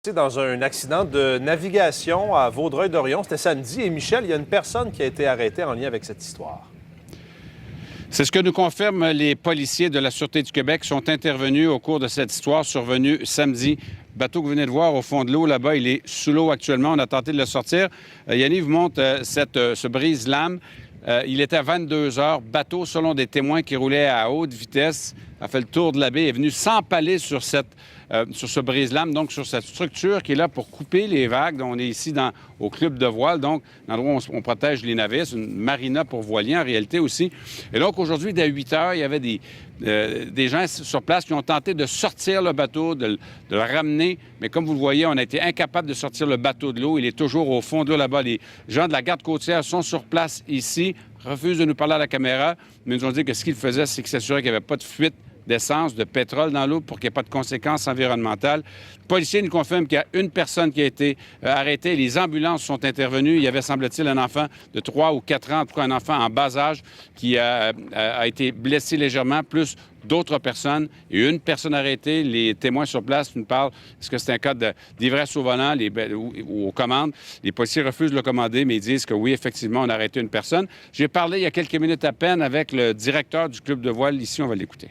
Dans un accident de navigation à Vaudreuil-Dorion, c'était samedi. Et Michel, il y a une personne qui a été arrêtée en lien avec cette histoire. C'est ce que nous confirment les policiers de la Sûreté du Québec qui sont intervenus au cours de cette histoire survenue samedi. Le bateau que vous venez de voir au fond de l'eau, là-bas, il est sous l'eau actuellement. On a tenté de le sortir. Yannick vous montre ce brise-lame. Il était à 22 heures. Bateau, selon des témoins qui roulaient à haute vitesse, a fait le tour de la baie, est venu s'empaler sur ce brise-lame, donc sur cette structure qui est là pour couper les vagues. Donc, on est ici au club de voile, donc l'endroit où on protège les navires. C'est une marina pour voiliers en réalité aussi. Et donc aujourd'hui, dès 8 heures, il y avait des gens sur place qui ont tenté de sortir le bateau, de le ramener. Mais comme vous le voyez, on a été incapable de sortir le bateau de l'eau. Il est toujours au fond de l'eau là-bas. Les gens de la garde côtière sont sur place ici, refusent de nous parler à la caméra, mais nous ont dit que ce qu'ils faisaient, c'est qu'ils s'assuraient qu'il n'y avait pas de fuite d'essence, de pétrole dans l'eau pour qu'il n'y ait pas de conséquences environnementales. Le policier nous confirme qu'il y a une personne qui a été arrêtée. Les ambulances sont intervenues. Il y avait, semble-t-il, un enfant de 3 ou 4 ans, en tout cas un enfant en bas âge, qui a été blessé légèrement, plus d'autres personnes. Et une personne arrêtée. Les témoins sur place nous parlent, est-ce que c'est un cas d'ivresse au volant ou aux commandes? Les policiers refusent de le commander, mais ils disent que oui, effectivement, on a arrêté une personne. J'ai parlé il y a quelques minutes à peine avec le directeur du club de voile. Ici, on va l'écouter.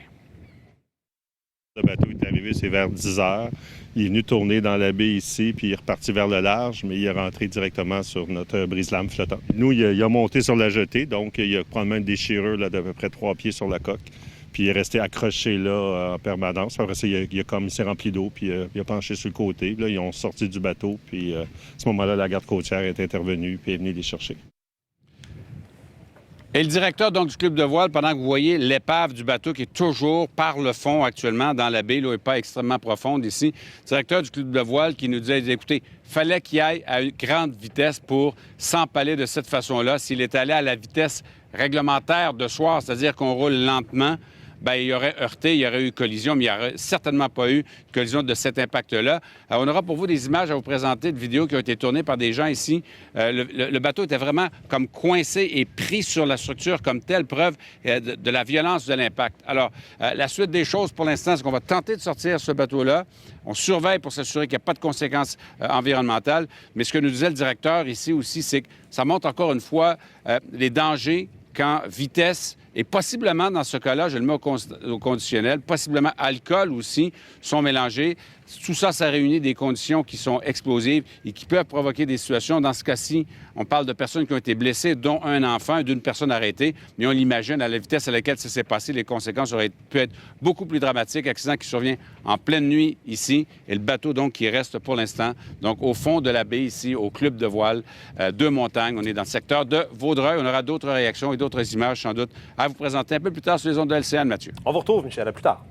Le bateau est arrivé, c'est vers 10 heures. Il est venu tourner dans la baie ici, puis il est reparti vers le large, mais il est rentré directement sur notre brise-lame flottant. Nous, il a monté sur la jetée, donc il y a probablement une déchirure là, d'à peu près 3 pieds sur la coque. Puis il est resté accroché là en permanence. Après ça, il s'est rempli d'eau, puis il a penché sur le côté. Là, ils ont sorti du bateau, puis à ce moment-là, la garde côtière est intervenue, puis est venue les chercher. Et le directeur donc, du club de voile, pendant que vous voyez l'épave du bateau qui est toujours par le fond actuellement dans la baie, l'eau n'est pas extrêmement profonde ici, le directeur du club de voile qui nous disait, écoutez, fallait qu'il aille à une grande vitesse pour s'empaler de cette façon-là. S'il était allé à la vitesse réglementaire de soir, c'est-à-dire qu'on roule lentement, bien, il aurait heurté, il y aurait eu collision, mais il n'y aurait certainement pas eu collision de cet impact-là. Alors, on aura pour vous des images à vous présenter, de vidéos qui ont été tournées par des gens ici. Le bateau était vraiment comme coincé et pris sur la structure comme telle, preuve de la violence de l'impact. Alors, la suite des choses pour l'instant, c'est qu'on va tenter de sortir ce bateau-là. On surveille pour s'assurer qu'il n'y a pas de conséquences environnementales. Mais ce que nous disait le directeur ici aussi, c'est que ça montre encore une fois les dangers quand vitesse et possiblement, dans ce cas-là, je le mets au conditionnel, possiblement alcool aussi, sont mélangés. Tout ça, ça réunit des conditions qui sont explosives et qui peuvent provoquer des situations. Dans ce cas-ci, on parle de personnes qui ont été blessées, dont un enfant, d'une personne arrêtée. Mais on l'imagine, à la vitesse à laquelle ça s'est passé, les conséquences auraient pu être beaucoup plus dramatiques. Accident qui survient en pleine nuit ici et le bateau, donc, qui reste pour l'instant, donc, au fond de la baie ici, au club de voile de Montagne. On est dans le secteur de Vaudreuil. On aura d'autres réactions et d'autres images, sans doute, à vous présenter un peu plus tard sur les ondes de LCN, Mathieu. On vous retrouve, Michel. À plus tard.